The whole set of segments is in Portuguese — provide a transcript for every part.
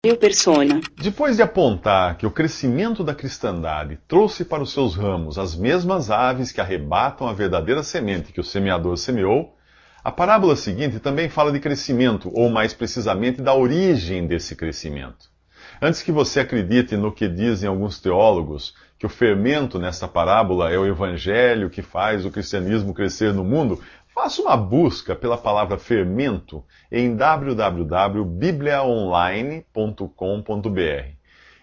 Persona. Depois de apontar que o crescimento da cristandade trouxe para os seus ramos as mesmas aves que arrebatam a verdadeira semente que o semeador semeou, a parábola seguinte também fala de crescimento, ou mais precisamente da origem desse crescimento. Antes que você acredite no que dizem alguns teólogos, que o fermento nesta parábola é o evangelho que faz o cristianismo crescer no mundo, faça uma busca pela palavra fermento em www.bibliaonline.com.br.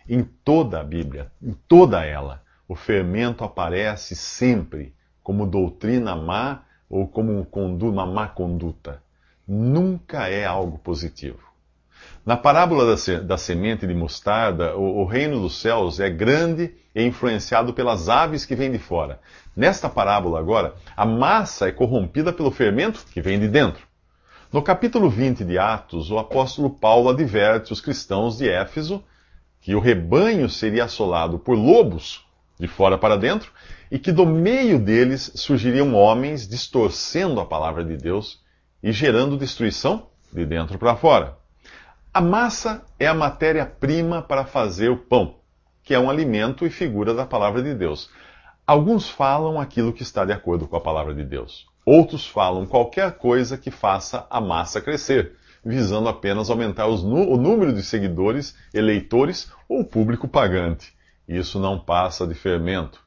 Em toda a Bíblia, em toda ela, o fermento aparece sempre como doutrina má ou como uma má conduta. Nunca é algo positivo. Na parábola da semente de mostarda, o reino dos céus é grande e influenciado pelas aves que vêm de fora. Nesta parábola agora, a massa é corrompida pelo fermento que vem de dentro. No capítulo 20 de Atos, o apóstolo Paulo adverte os cristãos de Éfeso que o rebanho seria assolado por lobos de fora para dentro e que do meio deles surgiriam homens distorcendo a palavra de Deus e gerando destruição de dentro para fora. A massa é a matéria-prima para fazer o pão, que é um alimento e figura da palavra de Deus. Alguns falam aquilo que está de acordo com a palavra de Deus. Outros falam qualquer coisa que faça a massa crescer, visando apenas aumentar o número de seguidores, eleitores ou público pagante. Isso não passa de fermento.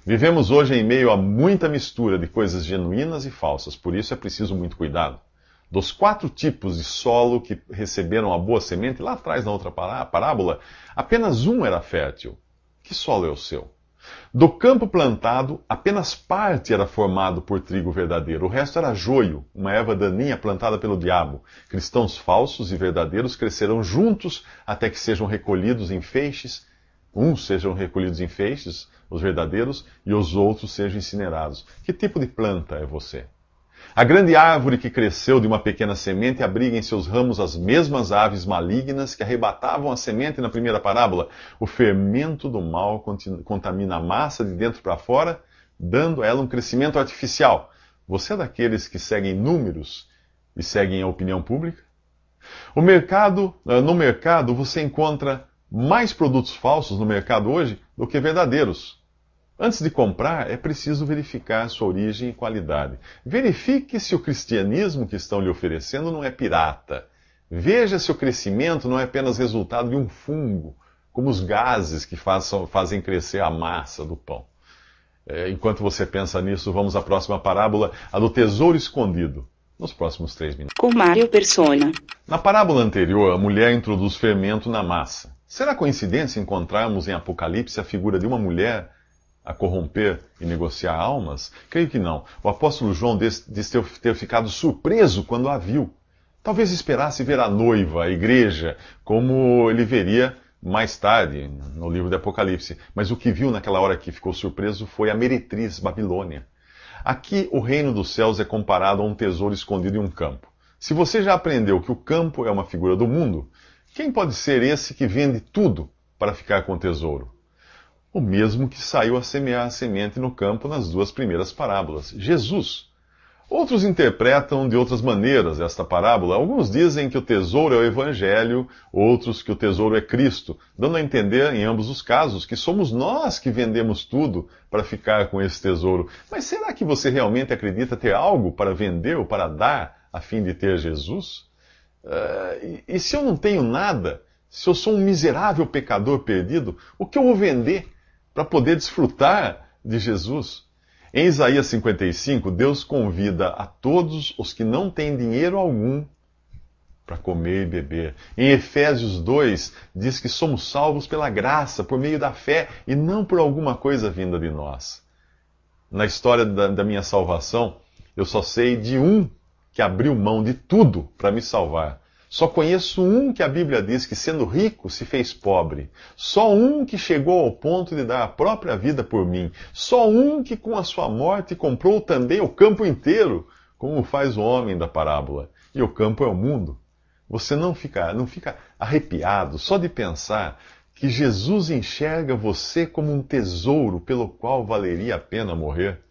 Vivemos hoje em meio a muita mistura de coisas genuínas e falsas, por isso é preciso muito cuidado. Dos 4 tipos de solo que receberam a boa semente, lá atrás na outra parábola, apenas um era fértil. Que solo é o seu? Do campo plantado, apenas parte era formado por trigo verdadeiro. O resto era joio, uma erva daninha plantada pelo diabo. Cristãos falsos e verdadeiros crescerão juntos até que sejam recolhidos em feixes. Uns sejam recolhidos em feixes, os verdadeiros, e os outros sejam incinerados. Que tipo de planta é você? A grande árvore que cresceu de uma pequena semente abriga em seus ramos as mesmas aves malignas que arrebatavam a semente na primeira parábola. O fermento do mal contamina a massa de dentro para fora, dando a ela um crescimento artificial. Você é daqueles que seguem números e seguem a opinião pública? No mercado você encontra mais produtos falsos no mercado hoje do que verdadeiros. Antes de comprar, é preciso verificar sua origem e qualidade. Verifique se o cristianismo que estão lhe oferecendo não é pirata. Veja se o crescimento não é apenas resultado de um fungo, como os gases que fazem crescer a massa do pão. Enquanto você pensa nisso, vamos à próxima parábola, a do tesouro escondido, nos próximos 3 minutos. Com Mário Persona. Na parábola anterior, a mulher introduz fermento na massa. Será coincidência encontrarmos em Apocalipse a figura de uma mulher a corromper e negociar almas? Creio que não. O apóstolo João diz ter ficado surpreso quando a viu. Talvez esperasse ver a noiva, a igreja, como ele veria mais tarde no livro de Apocalipse. Mas o que viu naquela hora que ficou surpreso foi a meretriz Babilônia. Aqui o reino dos céus é comparado a um tesouro escondido em um campo. Se você já aprendeu que o campo é uma figura do mundo, quem pode ser esse que vende tudo para ficar com o tesouro? O mesmo que saiu a semear a semente no campo nas 2 primeiras parábolas, Jesus. Outros interpretam de outras maneiras esta parábola. Alguns dizem que o tesouro é o Evangelho, outros que o tesouro é Cristo, dando a entender, em ambos os casos, que somos nós que vendemos tudo para ficar com esse tesouro. Mas será que você realmente acredita ter algo para vender ou para dar a fim de ter Jesus? E se eu não tenho nada, se eu sou um miserável pecador perdido, o que eu vou vender para poder desfrutar de Jesus? Em Isaías 55, Deus convida a todos os que não têm dinheiro algum para comer e beber. Em Efésios 2, diz que somos salvos pela graça, por meio da fé, e não por alguma coisa vinda de nós. Na história da minha salvação, eu só sei de um que abriu mão de tudo para me salvar. Só conheço um que a Bíblia diz que, sendo rico, se fez pobre. Só um que chegou ao ponto de dar a própria vida por mim. Só um que, com a sua morte, comprou também o campo inteiro, como faz o homem da parábola. E o campo é o mundo. Você não fica arrepiado só de pensar que Jesus enxerga você como um tesouro pelo qual valeria a pena morrer?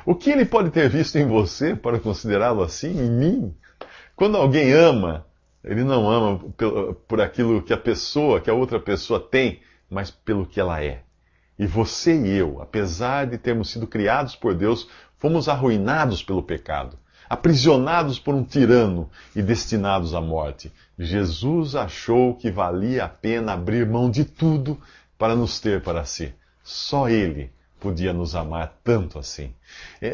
O que ele pode ter visto em você para considerá-lo assim, em mim? Quando alguém ama Ele não ama por aquilo que a outra pessoa tem, mas pelo que ela é. E você e eu, apesar de termos sido criados por Deus, fomos arruinados pelo pecado, aprisionados por um tirano e destinados à morte. Jesus achou que valia a pena abrir mão de tudo para nos ter para si. Só Ele podia nos amar tanto assim.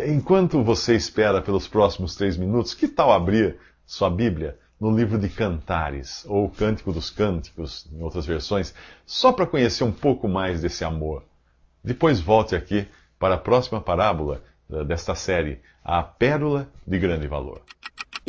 Enquanto você espera pelos próximos 3 minutos, que tal abrir sua Bíblia no livro de Cantares, ou Cântico dos Cânticos, em outras versões, só para conhecer um pouco mais desse amor? Depois volte aqui para a próxima parábola desta série, a Pérola de Grande Valor.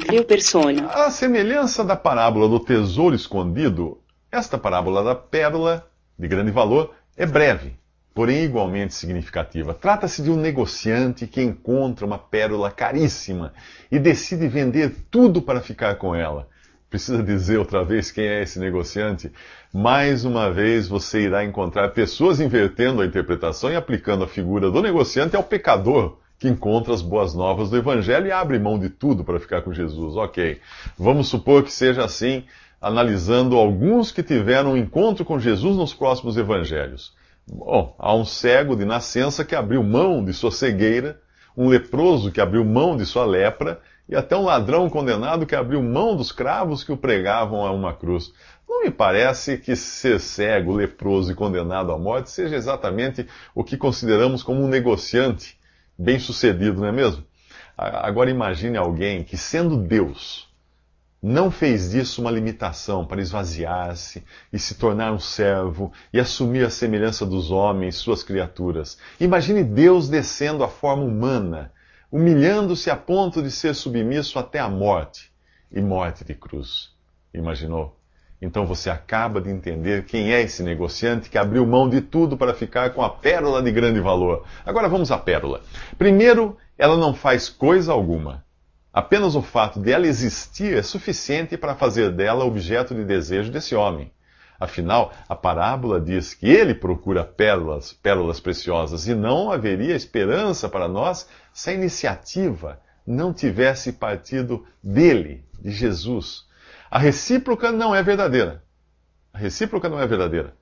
Viu persona. A semelhança da parábola do tesouro escondido, esta parábola da pérola de grande valor é breve, porém igualmente significativa. Trata-se de um negociante que encontra uma pérola caríssima e decide vender tudo para ficar com ela. Precisa dizer outra vez quem é esse negociante? Mais uma vez você irá encontrar pessoas invertendo a interpretação e aplicando a figura do negociante ao pecador que encontra as boas novas do Evangelho e abre mão de tudo para ficar com Jesus. Ok, vamos supor que seja assim, analisando alguns que tiveram um encontro com Jesus nos próximos Evangelhos. Bom, há um cego de nascença que abriu mão de sua cegueira, um leproso que abriu mão de sua lepra, e até um ladrão condenado que abriu mão dos cravos que o pregavam a uma cruz. Não me parece que ser cego, leproso e condenado à morte seja exatamente o que consideramos como um negociante bem-sucedido, não é mesmo? Agora imagine alguém que, sendo Deus, não fez disso uma limitação para esvaziar-se e se tornar um servo e assumir a semelhança dos homens, suas criaturas. Imagine Deus descendo à forma humana, humilhando-se a ponto de ser submisso até a morte, e morte de cruz. Imaginou? Então você acaba de entender quem é esse negociante que abriu mão de tudo para ficar com a pérola de grande valor. Agora vamos à pérola. Primeiro, ela não faz coisa alguma. Apenas o fato de ela existir é suficiente para fazer dela objeto de desejo desse homem. Afinal, a parábola diz que ele procura pérolas preciosas, e não haveria esperança para nós se a iniciativa não tivesse partido dele, de Jesus. A recíproca não é verdadeira. A recíproca não é verdadeira.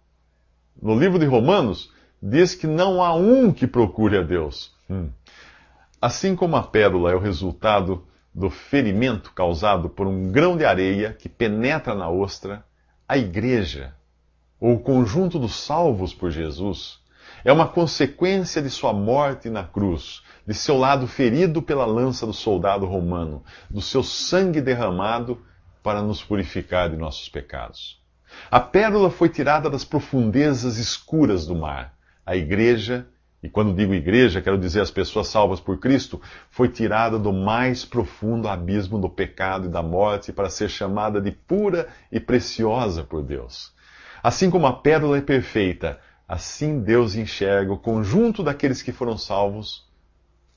No livro de Romanos, diz que não há um que procure a Deus. Assim como a pérola é o resultado do ferimento causado por um grão de areia que penetra na ostra, a igreja, ou o conjunto dos salvos por Jesus, é uma consequência de sua morte na cruz, de seu lado ferido pela lança do soldado romano, do seu sangue derramado para nos purificar de nossos pecados. A pérola foi tirada das profundezas escuras do mar. A igreja, e quando digo igreja, quero dizer as pessoas salvas por Cristo, foi tirada do mais profundo abismo do pecado e da morte para ser chamada de pura e preciosa por Deus. Assim como a pérola é perfeita, assim Deus enxerga o conjunto daqueles que foram salvos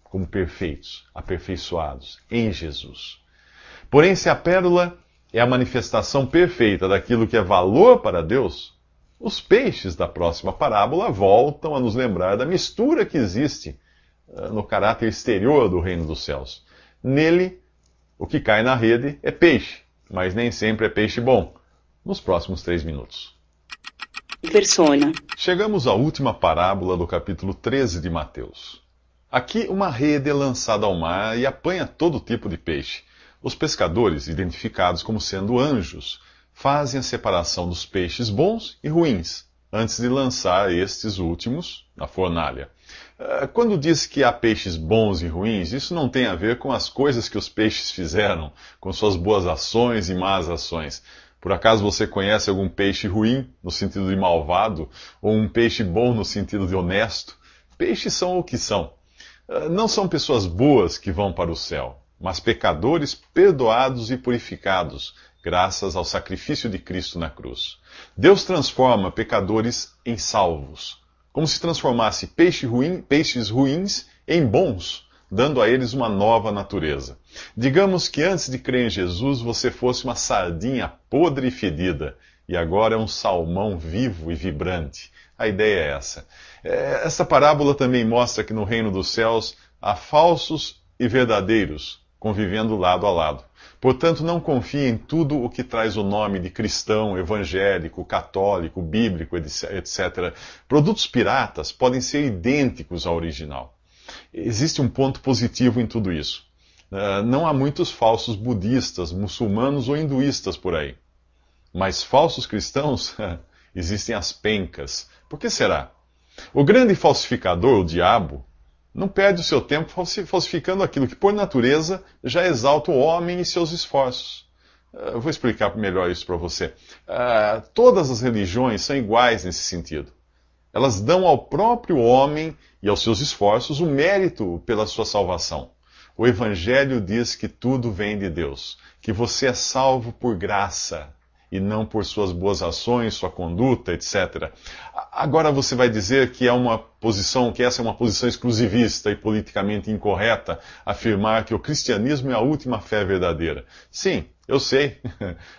como perfeitos, aperfeiçoados em Jesus. Porém, se a pérola é a manifestação perfeita daquilo que é valor para Deus, os peixes da próxima parábola voltam a nos lembrar da mistura que existe no caráter exterior do reino dos céus. Nele, o que cai na rede é peixe, mas nem sempre é peixe bom. Nos próximos 3 minutos. Persona. Chegamos à última parábola do capítulo 13 de Mateus. Aqui, uma rede é lançada ao mar e apanha todo tipo de peixe. Os pescadores, identificados como sendo anjos, fazem a separação dos peixes bons e ruins, antes de lançar estes últimos na fornalha. Quando diz que há peixes bons e ruins, isso não tem a ver com as coisas que os peixes fizeram, com suas boas ações e más ações. Por acaso você conhece algum peixe ruim, no sentido de malvado, ou um peixe bom no sentido de honesto? Peixes são o que são. Não são pessoas boas que vão para o céu, mas pecadores perdoados e purificados, graças ao sacrifício de Cristo na cruz. Deus transforma pecadores em salvos, como se transformasse peixes ruins em bons, dando a eles uma nova natureza. Digamos que antes de crer em Jesus você fosse uma sardinha podre e fedida, e agora é um salmão vivo e vibrante. A ideia é essa. Esta parábola também mostra que no reino dos céus há falsos e verdadeiros, convivendo lado a lado. Portanto, não confie em tudo o que traz o nome de cristão, evangélico, católico, bíblico, etc. Produtos piratas podem ser idênticos ao original. Existe um ponto positivo em tudo isso. Não há muitos falsos budistas, muçulmanos ou hinduístas por aí. Mas falsos cristãos, existem as pencas. Por que será? O grande falsificador, o diabo, não perde o seu tempo falsificando aquilo que, por natureza, já exalta o homem e seus esforços. Eu vou explicar melhor isso para você. Todas as religiões são iguais nesse sentido. Elas dão ao próprio homem e aos seus esforços o mérito pela sua salvação. O Evangelho diz que tudo vem de Deus, que você é salvo por graça e não por suas boas ações, sua conduta, etc. Agora você vai dizer que essa é uma posição exclusivista e politicamente incorreta, afirmar que o cristianismo é a última fé verdadeira. Sim, eu sei.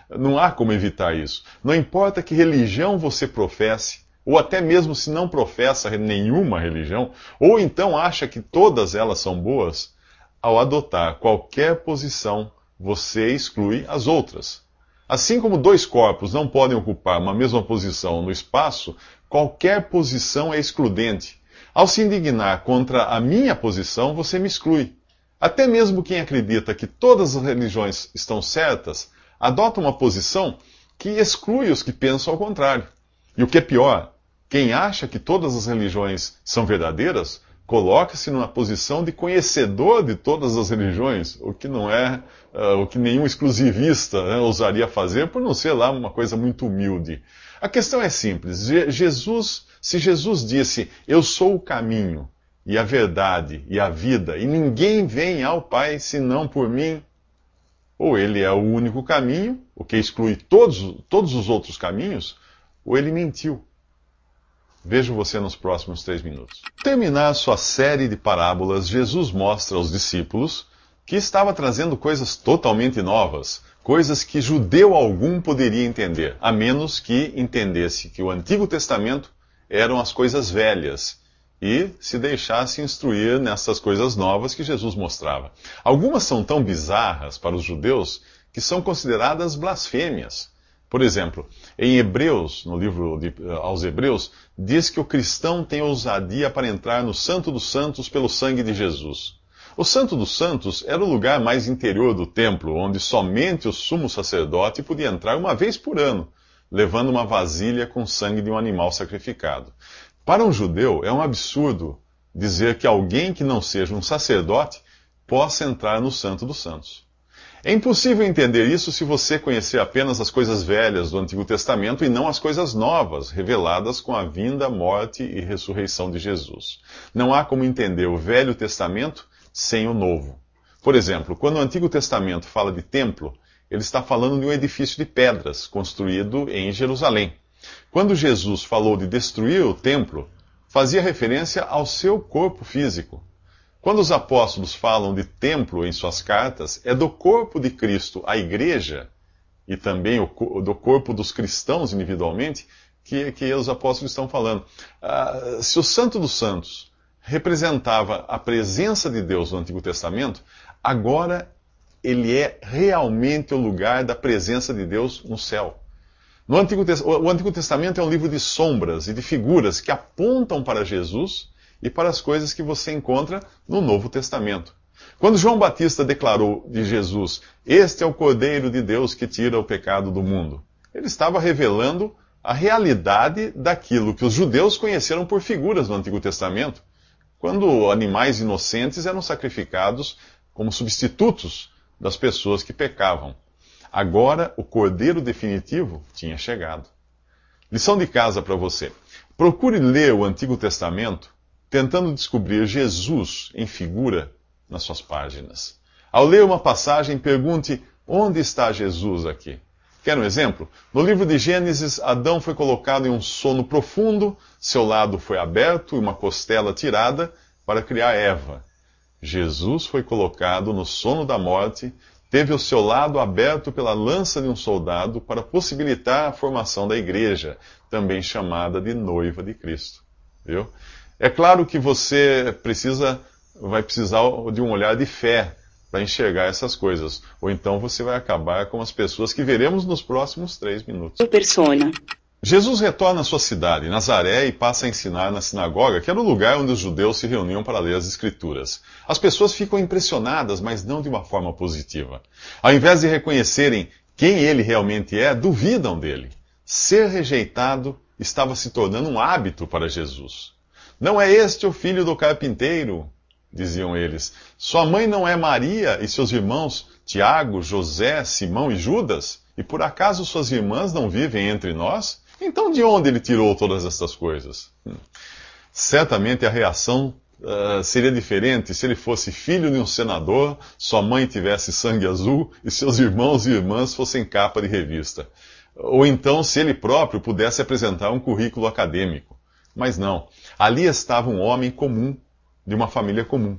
Não há como evitar isso. Não importa que religião você professe, ou até mesmo se não professa nenhuma religião, ou então acha que todas elas são boas, ao adotar qualquer posição, você exclui as outras. Assim como dois corpos não podem ocupar uma mesma posição no espaço, qualquer posição é excludente. Ao se indignar contra a minha posição, você me exclui. Até mesmo quem acredita que todas as religiões estão certas, adota uma posição que exclui os que pensam ao contrário. E o que é pior, quem acha que todas as religiões são verdadeiras, coloca-se numa posição de conhecedor de todas as religiões, o que não é o que nenhum exclusivista ousaria fazer, por não ser lá uma coisa muito humilde. A questão é simples. Se Jesus disse, eu sou o caminho, e a verdade, e a vida, e ninguém vem ao Pai senão por mim, ou ele é o único caminho, o que exclui todos os outros caminhos, ou ele mentiu. Vejo você nos próximos 3 minutos. Ao terminar sua série de parábolas, Jesus mostra aos discípulos que estava trazendo coisas totalmente novas, coisas que judeu algum poderia entender, a menos que entendesse que o Antigo Testamento eram as coisas velhas e se deixasse instruir nessas coisas novas que Jesus mostrava. Algumas são tão bizarras para os judeus que são consideradas blasfêmias. Por exemplo, em Hebreus, no livro aos Hebreus, diz que o cristão tem ousadia para entrar no Santo dos Santos pelo sangue de Jesus. O Santo dos Santos era o lugar mais interior do templo, onde somente o sumo sacerdote podia entrar uma vez por ano, levando uma vasilha com sangue de um animal sacrificado. Para um judeu, é um absurdo dizer que alguém que não seja um sacerdote possa entrar no Santo dos Santos. É impossível entender isso se você conhecer apenas as coisas velhas do Antigo Testamento e não as coisas novas, reveladas com a vinda, morte e ressurreição de Jesus. Não há como entender o Velho Testamento sem o Novo. Por exemplo, quando o Antigo Testamento fala de templo, ele está falando de um edifício de pedras construído em Jerusalém. Quando Jesus falou de destruir o templo, fazia referência ao seu corpo físico. Quando os apóstolos falam de templo em suas cartas, é do corpo de Cristo, a igreja, e também do corpo dos cristãos individualmente, que os apóstolos estão falando. Se o Santo dos Santos representava a presença de Deus no Antigo Testamento, agora ele é realmente o lugar da presença de Deus no céu. O Antigo Testamento é um livro de sombras e de figuras que apontam para Jesus e para as coisas que você encontra no Novo Testamento. Quando João Batista declarou de Jesus, este é o Cordeiro de Deus que tira o pecado do mundo, ele estava revelando a realidade daquilo que os judeus conheceram por figuras no Antigo Testamento, quando animais inocentes eram sacrificados como substitutos das pessoas que pecavam. Agora, o Cordeiro definitivo tinha chegado. Lição de casa para você. Procure ler o Antigo Testamento tentando descobrir Jesus em figura nas suas páginas. Ao ler uma passagem, pergunte, onde está Jesus aqui? Quer um exemplo? No livro de Gênesis, Adão foi colocado em um sono profundo, seu lado foi aberto e uma costela tirada para criar Eva. Jesus foi colocado no sono da morte, teve o seu lado aberto pela lança de um soldado para possibilitar a formação da igreja, também chamada de noiva de Cristo. Viu? É claro que você vai precisar de um olhar de fé para enxergar essas coisas. Ou então você vai acabar com as pessoas que veremos nos próximos 3 minutos. Persona. Jesus retorna à sua cidade, Nazaré, e passa a ensinar na sinagoga, que era o lugar onde os judeus se reuniam para ler as Escrituras. As pessoas ficam impressionadas, mas não de uma forma positiva. Ao invés de reconhecerem quem ele realmente é, duvidam dele. Ser rejeitado estava se tornando um hábito para Jesus. Não é este o filho do carpinteiro? Diziam eles. Sua mãe não é Maria e seus irmãos Tiago, José, Simão e Judas? E por acaso suas irmãs não vivem entre nós? Então de onde ele tirou todas estas coisas? Certamente a reação seria diferente se ele fosse filho de um senador, sua mãe tivesse sangue azul e seus irmãos e irmãs fossem capa de revista. Ou então se ele próprio pudesse apresentar um currículo acadêmico. Mas não, ali estava um homem comum, de uma família comum.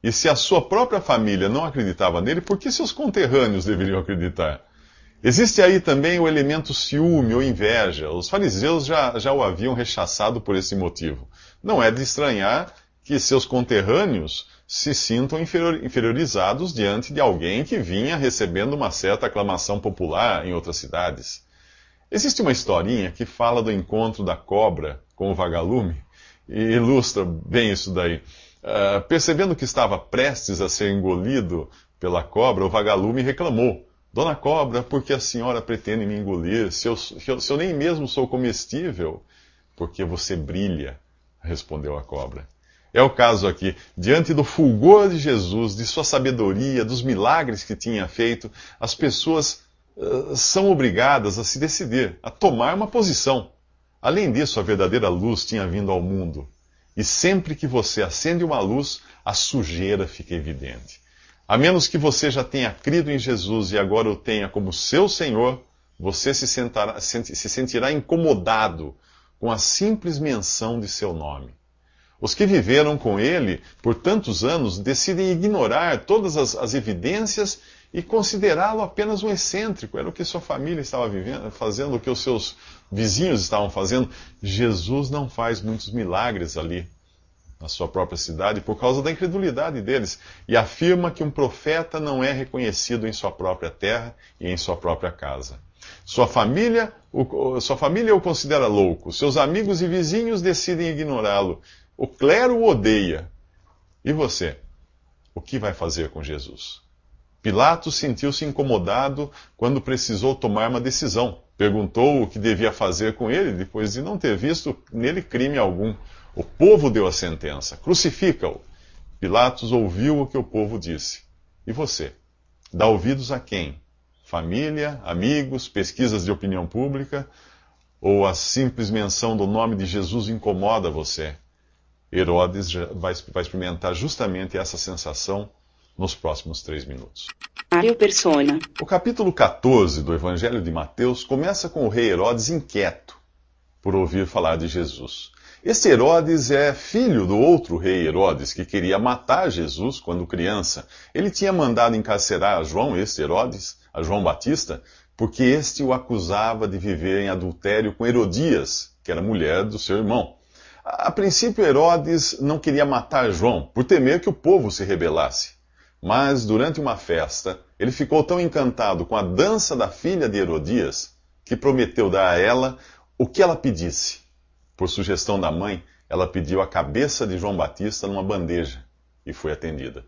E se a sua própria família não acreditava nele, por que seus conterrâneos deveriam acreditar? Existe aí também o elemento ciúme ou inveja. Os fariseus já o haviam rechaçado por esse motivo. Não é de estranhar que seus conterrâneos se sintam inferiorizados diante de alguém que vinha recebendo uma certa aclamação popular em outras cidades. Existe uma historinha que fala do encontro da cobra com o vagalume e ilustra bem isso daí. Percebendo que estava prestes a ser engolido pela cobra, o vagalume reclamou. Dona Cobra, por que a senhora pretende me engolir? Se eu nem mesmo sou comestível? Porque você brilha, respondeu a cobra. É o caso aqui. Diante do fulgor de Jesus, de sua sabedoria, dos milagres que tinha feito, as pessoas são obrigadas a se decidir, a tomar uma posição. Além disso, a verdadeira luz tinha vindo ao mundo. E sempre que você acende uma luz, a sujeira fica evidente. A menos que você já tenha crido em Jesus e agora o tenha como seu Senhor, você se sentirá incomodado com a simples menção de seu nome. Os que viveram com ele por tantos anos decidem ignorar todas as evidências e considerá-lo apenas um excêntrico. Era o que sua família estava fazendo, o que os seus vizinhos estavam fazendo. Jesus não faz muitos milagres ali na sua própria cidade, por causa da incredulidade deles, e afirma que um profeta não é reconhecido em sua própria terra e em sua própria casa. Sua família o considera louco, seus amigos e vizinhos decidem ignorá-lo, o clero o odeia. E você? O que vai fazer com Jesus? Pilatos sentiu-se incomodado quando precisou tomar uma decisão. Perguntou o que devia fazer com ele, depois de não ter visto nele crime algum. O povo deu a sentença. Crucifica-o. Pilatos ouviu o que o povo disse. E você? Dá ouvidos a quem? Família, amigos, pesquisas de opinião pública? Ou a simples menção do nome de Jesus incomoda você? Herodes vai experimentar justamente essa sensação nos próximos 3 minutos. Persona. O capítulo 14 do Evangelho de Mateus começa com o rei Herodes inquieto por ouvir falar de Jesus. Este Herodes é filho do outro rei Herodes, que queria matar Jesus quando criança. Ele tinha mandado encarcerar a João Batista, porque este o acusava de viver em adultério com Herodias, que era mulher do seu irmão. A princípio, Herodes não queria matar João, por temer que o povo se rebelasse. Mas, durante uma festa, ele ficou tão encantado com a dança da filha de Herodias, que prometeu dar a ela o que ela pedisse. Por sugestão da mãe, ela pediu a cabeça de João Batista numa bandeja e foi atendida.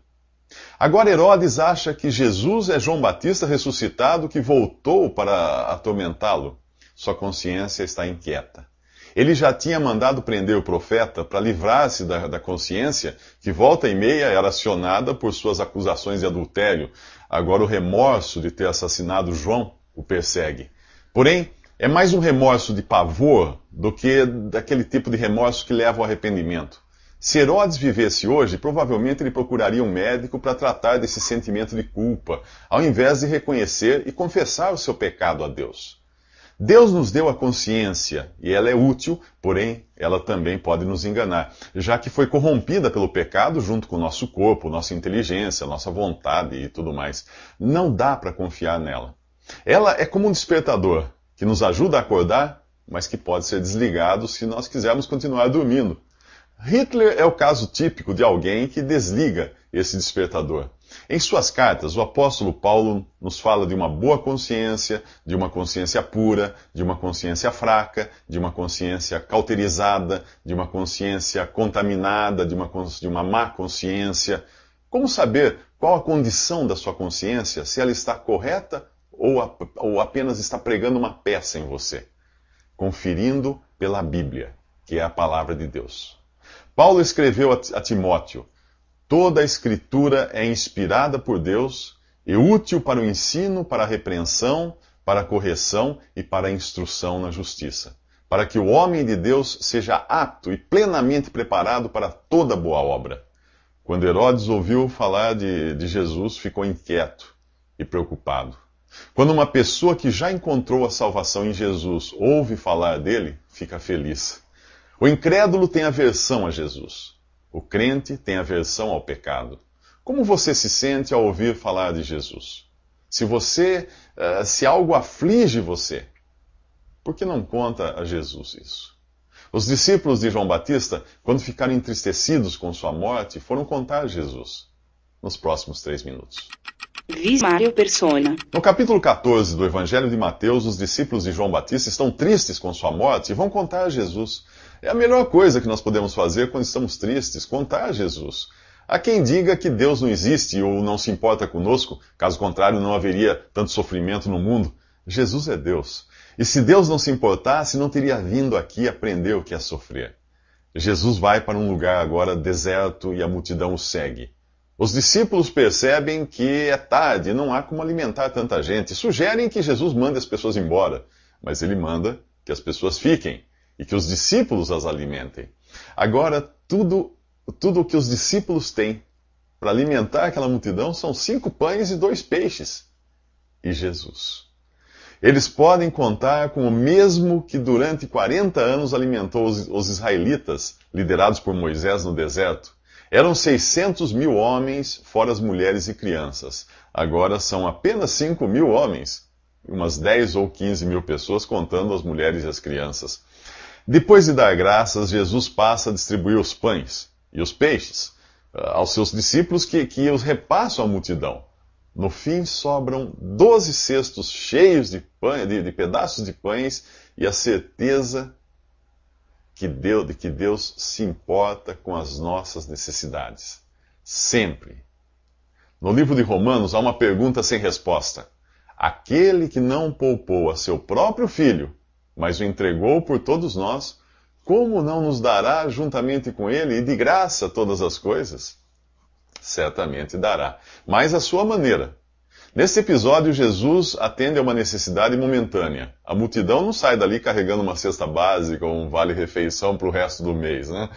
Agora Herodes acha que Jesus é João Batista ressuscitado que voltou para atormentá-lo. Sua consciência está inquieta. Ele já tinha mandado prender o profeta para livrar-se da consciência que volta e meia era acionada por suas acusações de adultério. Agora o remorso de ter assassinado João o persegue. Porém, é mais um remorso de pavor do que daquele tipo de remorso que leva ao arrependimento. Se Herodes vivesse hoje, provavelmente ele procuraria um médico para tratar desse sentimento de culpa, ao invés de reconhecer e confessar o seu pecado a Deus. Deus nos deu a consciência, e ela é útil, porém ela também pode nos enganar, já que foi corrompida pelo pecado junto com o nosso corpo, nossa inteligência, nossa vontade e tudo mais. Não dá para confiar nela. Ela é como um despertador, que nos ajuda a acordar, mas que pode ser desligado se nós quisermos continuar dormindo. Hitler é o caso típico de alguém que desliga esse despertador? Em suas cartas, o apóstolo Paulo nos fala de uma boa consciência, de uma consciência pura, de uma consciência fraca, de uma consciência cauterizada, de uma consciência contaminada, de uma má consciência. Como saber qual a condição da sua consciência, se ela está correta ou apenas está pregando uma peça em você? Conferindo pela Bíblia, que é a palavra de Deus. Paulo escreveu a Timóteo: toda a Escritura é inspirada por Deus e útil para o ensino, para a repreensão, para a correção e para a instrução na justiça, para que o homem de Deus seja apto e plenamente preparado para toda boa obra. Quando Herodes ouviu falar de Jesus, ficou inquieto e preocupado. Quando uma pessoa que já encontrou a salvação em Jesus ouve falar dele, fica feliz. O incrédulo tem aversão a Jesus. O crente tem aversão ao pecado. Como você se sente ao ouvir falar de Jesus? Se algo aflige você, por que não conta a Jesus isso? Os discípulos de João Batista, quando ficaram entristecidos com sua morte, foram contar a Jesus. Nos próximos 3 minutos. Mário Persona. No capítulo 14 do Evangelho de Mateus, os discípulos de João Batista estão tristes com sua morte e vão contar a Jesus. É a melhor coisa que nós podemos fazer quando estamos tristes, contar a Jesus. Há quem diga que Deus não existe ou não se importa conosco, caso contrário não haveria tanto sofrimento no mundo. Jesus é Deus. E se Deus não se importasse, não teria vindo aqui aprender o que é sofrer. Jesus vai para um lugar agora deserto e a multidão o segue. Os discípulos percebem que é tarde, não há como alimentar tanta gente. Sugerem que Jesus mande as pessoas embora, mas ele manda que as pessoas fiquem e que os discípulos as alimentem. Agora, tudo o que os discípulos têm para alimentar aquela multidão são 5 pães e 2 peixes. E Jesus. Eles podem contar com o mesmo que durante 40 anos alimentou os israelitas, liderados por Moisés no deserto. Eram 600 mil homens, fora as mulheres e crianças. Agora são apenas 5 mil homens, umas 10 ou 15 mil pessoas, contando as mulheres e as crianças. Depois de dar graças, Jesus passa a distribuir os pães e os peixes aos seus discípulos que os repassam à multidão. No fim, sobram 12 cestos cheios de pedaços de pães e a certeza de que Deus se importa com as nossas necessidades. Sempre. No livro de Romanos há uma pergunta sem resposta. Aquele que não poupou a seu próprio filho, mas o entregou por todos nós, como não nos dará juntamente com ele e de graça todas as coisas? Certamente dará, mas à sua maneira. Nesse episódio, Jesus atende a uma necessidade momentânea. A multidão não sai dali carregando uma cesta básica ou um vale-refeição para o resto do mês, né?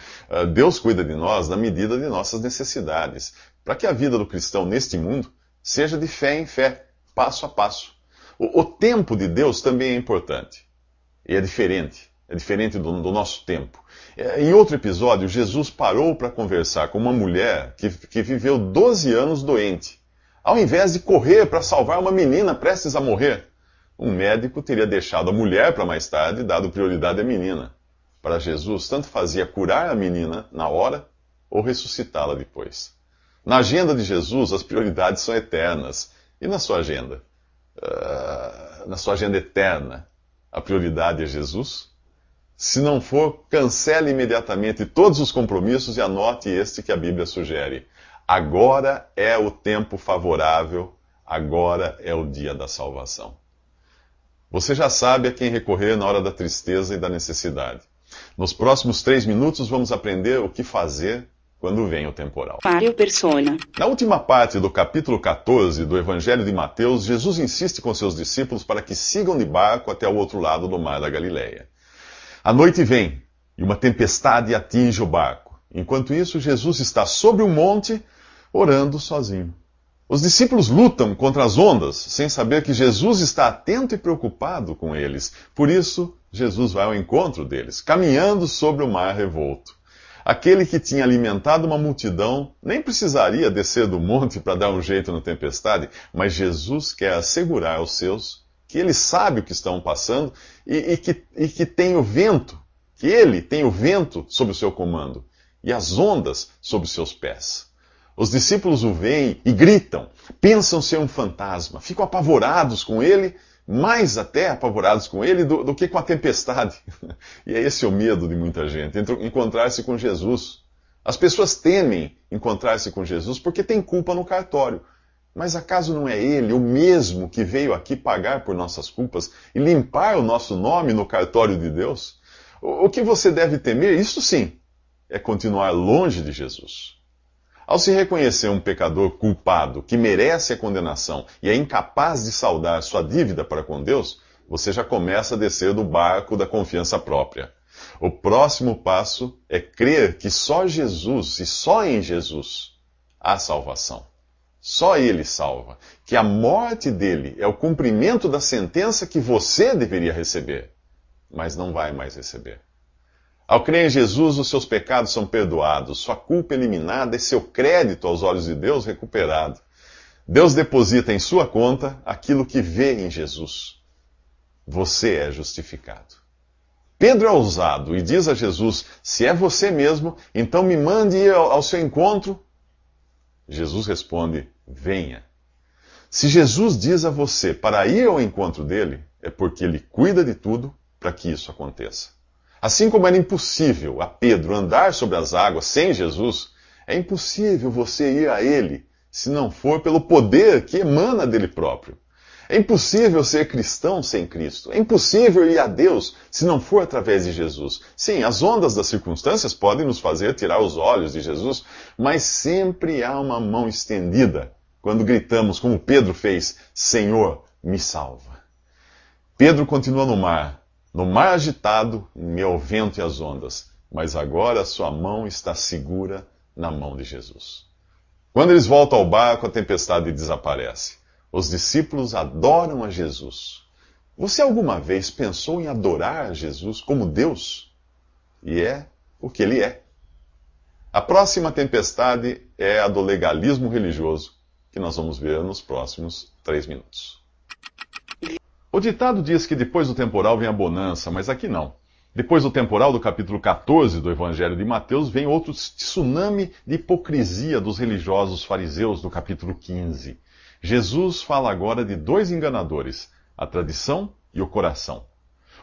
Deus cuida de nós na medida de nossas necessidades, para que a vida do cristão neste mundo seja de fé em fé, passo a passo. O tempo de Deus também é importante. E é diferente do nosso tempo. Em outro episódio, Jesus parou para conversar com uma mulher que viveu 12 anos doente. Ao invés de correr para salvar uma menina prestes a morrer, um médico teria deixado a mulher para mais tarde e dado prioridade à menina. Para Jesus, tanto fazia curar a menina na hora ou ressuscitá-la depois. Na agenda de Jesus, as prioridades são eternas. E na sua agenda? Na sua agenda eterna, a prioridade é Jesus? Se não for, cancele imediatamente todos os compromissos e anote este que a Bíblia sugere. Agora é o tempo favorável, agora é o dia da salvação. Você já sabe a quem recorrer na hora da tristeza e da necessidade. Nos próximos 3 minutos vamos aprender o que fazer quando vem o temporal. Mário Persona. Na última parte do capítulo 14 do Evangelho de Mateus, Jesus insiste com seus discípulos para que sigam de barco até o outro lado do mar da Galileia. A noite vem e uma tempestade atinge o barco. Enquanto isso, Jesus está sobre um monte, orando sozinho. Os discípulos lutam contra as ondas, sem saber que Jesus está atento e preocupado com eles. Por isso, Jesus vai ao encontro deles, caminhando sobre o mar revolto. Aquele que tinha alimentado uma multidão nem precisaria descer do monte para dar um jeito na tempestade, mas Jesus quer assegurar aos seus que ele sabe o que estão passando e que tem o vento, que ele tem o vento sob o seu comando e as ondas sob os seus pés. Os discípulos o veem e gritam, pensam ser um fantasma, ficam apavorados com ele, mais até apavorados com ele do que com a tempestade. E é esse o medo de muita gente, encontrar-se com Jesus. As pessoas temem encontrar-se com Jesus porque tem culpa no cartório. Mas acaso não é Ele, o mesmo que veio aqui pagar por nossas culpas e limpar o nosso nome no cartório de Deus? O que você deve temer, isso sim, é continuar longe de Jesus. Ao se reconhecer um pecador culpado que merece a condenação e é incapaz de saldar sua dívida para com Deus, você já começa a descer do barco da confiança própria. O próximo passo é crer que só Jesus e só em Jesus há salvação. Só Ele salva. Que a morte dele é o cumprimento da sentença que você deveria receber, mas não vai mais receber. Ao crer em Jesus, os seus pecados são perdoados, sua culpa eliminada e seu crédito aos olhos de Deus recuperado. Deus deposita em sua conta aquilo que vê em Jesus. Você é justificado. Pedro é ousado e diz a Jesus, se é você mesmo, então me mande ir ao seu encontro. Jesus responde, venha. Se Jesus diz a você para ir ao encontro dele, é porque ele cuida de tudo para que isso aconteça. Assim como era impossível a Pedro andar sobre as águas sem Jesus, é impossível você ir a ele se não for pelo poder que emana dele próprio. É impossível ser cristão sem Cristo. É impossível ir a Deus se não for através de Jesus. Sim, as ondas das circunstâncias podem nos fazer tirar os olhos de Jesus, mas sempre há uma mão estendida quando gritamos, como Pedro fez, Senhor, me salva. Pedro continua no mar agitado, em meio ao vento e às ondas, mas agora sua mão está segura na mão de Jesus. Quando eles voltam ao barco, a tempestade desaparece. Os discípulos adoram a Jesus. Você alguma vez pensou em adorar a Jesus como Deus? E é o que ele é. A próxima tempestade é a do legalismo religioso, que nós vamos ver nos próximos 3 minutos. O ditado diz que depois do temporal vem a bonança, mas aqui não. Depois do temporal do capítulo 14 do Evangelho de Mateus, vem outro tsunami de hipocrisia dos religiosos fariseus do capítulo 15. Jesus fala agora de 2 enganadores, a tradição e o coração.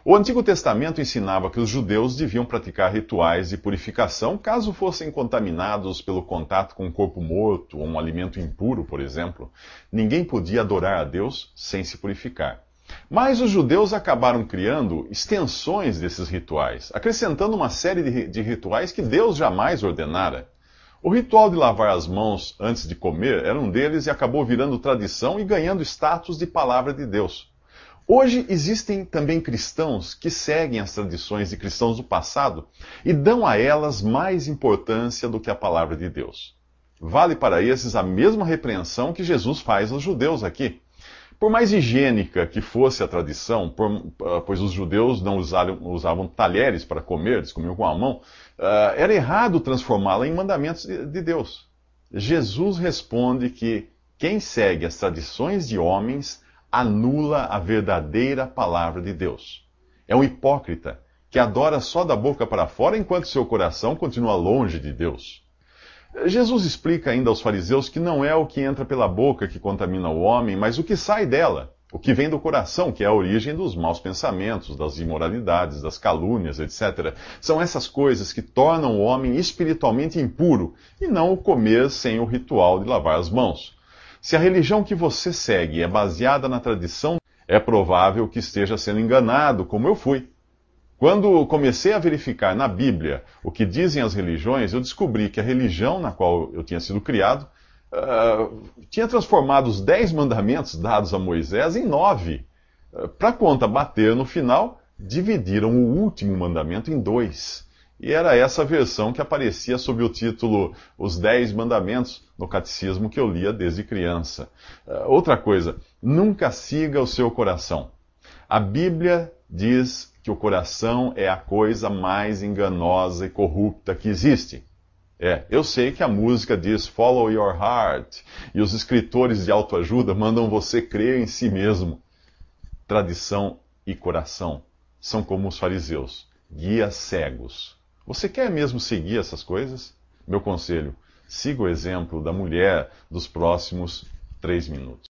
O Antigo Testamento ensinava que os judeus deviam praticar rituais de purificação caso fossem contaminados pelo contato com um corpo morto ou um alimento impuro, por exemplo. Ninguém podia adorar a Deus sem se purificar. Mas os judeus acabaram criando extensões desses rituais, acrescentando uma série de rituais que Deus jamais ordenara. O ritual de lavar as mãos antes de comer era um deles e acabou virando tradição e ganhando status de palavra de Deus. Hoje existem também cristãos que seguem as tradições de cristãos do passado e dão a elas mais importância do que a palavra de Deus. Vale para esses a mesma repreensão que Jesus faz aos judeus aqui. Por mais higiênica que fosse a tradição, pois os judeus não usavam talheres para comer, eles comiam com a mão, era errado transformá-la em mandamentos de Deus. Jesus responde que quem segue as tradições de homens anula a verdadeira palavra de Deus. É um hipócrita que adora só da boca para fora enquanto seu coração continua longe de Deus. Jesus explica ainda aos fariseus que não é o que entra pela boca que contamina o homem, mas o que sai dela, o que vem do coração, que é a origem dos maus pensamentos, das imoralidades, das calúnias, etc. São essas coisas que tornam o homem espiritualmente impuro, e não o comer sem o ritual de lavar as mãos. Se a religião que você segue é baseada na tradição, é provável que esteja sendo enganado, como eu fui. Quando comecei a verificar na Bíblia o que dizem as religiões, eu descobri que a religião na qual eu tinha sido criado tinha transformado os 10 mandamentos dados a Moisés em 9. Para a conta bater no final, dividiram o último mandamento em 2. E era essa versão que aparecia sob o título Os 10 Mandamentos no catecismo que eu lia desde criança. Outra coisa, nunca siga o seu coração. A Bíblia diz que o coração é a coisa mais enganosa e corrupta que existe. Eu sei que a música diz Follow your heart, e os escritores de autoajuda mandam você crer em si mesmo. Tradição e coração são como os fariseus, guias cegos. Você quer mesmo seguir essas coisas? Meu conselho, Siga o exemplo da mulher dos próximos 3 minutos.